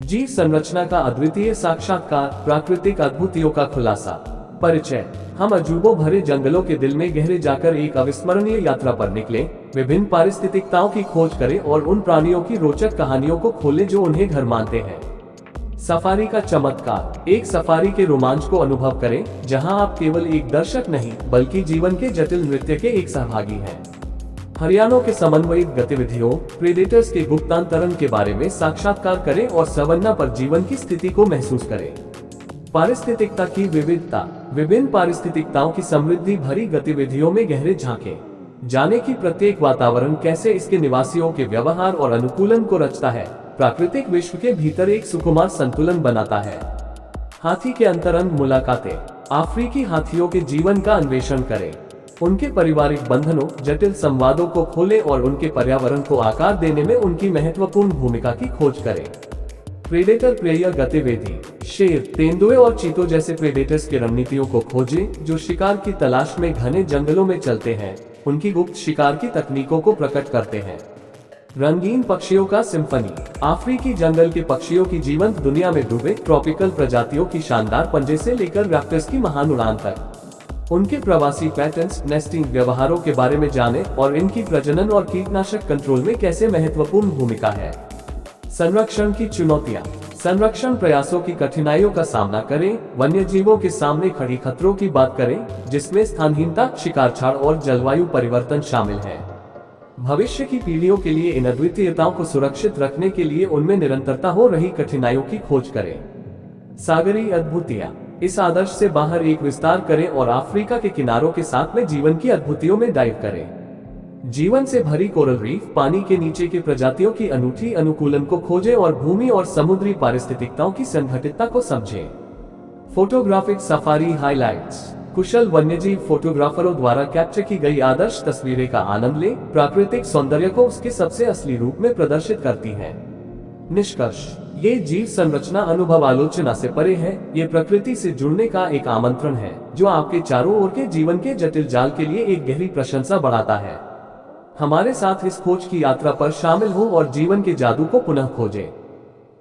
जीव संरचना का अद्वितीय साक्षात्कार, प्राकृतिक अद्भुतियों का खुलासा। परिचय। हम अजूबों भरे जंगलों के दिल में गहरे जाकर एक अविस्मरणीय यात्रा पर निकले, विभिन्न पारिस्थितिकताओं की खोज करें और उन प्राणियों की रोचक कहानियों को खोलें जो उन्हें घर मानते हैं। सफारी का चमत्कार। एक सफारी के रोमांच को अनुभव करें, जहां आप केवल एक दर्शक नहीं बल्कि जीवन के जटिल नृत्य के एक सहभागी हैं। हरियाणों के समन्वयित गतिविधियों, प्रेडेटर्स के गुप्तांतरण के बारे में साक्षात्कार करें और सवन्ना पर जीवन की स्थिति को महसूस करें। पारिस्थितिकता की विविधता। विभिन्न पारिस्थितिकताओं की समृद्धि भरी गतिविधियों में गहरे झांकें। जाने की प्रत्येक वातावरण कैसे इसके निवासियों के व्यवहार और अनुकूलन को रचता है, प्राकृतिक विश्व के भीतर एक सुकुमार संतुलन बनाता है। हाथी के अंतरंग मुलाकातें। अफ्रीकी हाथियों के जीवन का अन्वेषण करें, उनके पारिवारिक बंधनों, जटिल संवादों को खोलें और उनके पर्यावरण को आकार देने में उनकी महत्वपूर्ण भूमिका की खोज करें। प्रेडेटर प्रेयर गतिविधि। शेर, तेंदुए और चीतों जैसे प्रेडेटर्स की रणनीतियों को खोजें जो शिकार की तलाश में घने जंगलों में चलते हैं, उनकी गुप्त शिकार की तकनीकों को प्रकट करते हैं। रंगीन पक्षियों का सिम्फनी। अफ्रीकी जंगल के पक्षियों की जीवंत दुनिया में डूबे ट्रॉपिकल प्रजातियों की शानदार पंजे से लेकर रैप्टर्स की महान उड़ान तक, उनके प्रवासी पैटर्न्स, नेस्टिंग व्यवहारों के बारे में जानें और इनकी प्रजनन और कीटनाशक कंट्रोल में कैसे महत्वपूर्ण भूमिका है। संरक्षण की चुनौतियां। संरक्षण प्रयासों की कठिनाइयों का सामना करें, वन्य जीवों के सामने खड़ी खतरों की बात करें, जिसमें स्थानहीनता, शिकारछाड़ और जलवायु परिवर्तन शामिल है। भविष्य की पीढ़ियों के लिए इन अद्वितीयताओं को सुरक्षित रखने के लिए उनमें निरंतरता हो रही कठिनाइयों की खोज करें। सागरीय अद्भुतियां। इस आदर्श से बाहर एक विस्तार करें और अफ्रीका के किनारों के साथ में जीवन की अद्भुतियों में डाइव करें। जीवन से भरी कोरल रीफ, पानी के नीचे की प्रजातियों की अनूठी अनुकूलन को खोजें और भूमि और समुद्री पारिस्थितिकताओं की संघटितता को समझें। Photographic safari highlights. कुशल वन्यजीव फोटोग्राफरों द्वारा कैप्चर की गई आदर्श तस्वीरें का आनंद लें, प्राकृतिक सौंदर्य को उसके सबसे असली रूप में प्रदर्शित करती हैं। निष्कर्ष। ये जीव संरचना अनुभव आलोचना से परे है, ये प्रकृति से जुड़ने का एक आमंत्रण है जो आपके चारों ओर के जीवन के जटिल जाल के लिए एक गहरी प्रशंसा बढ़ाता है। हमारे साथ इस खोज की यात्रा पर शामिल हो और जीवन के जादू को पुनः खोजें।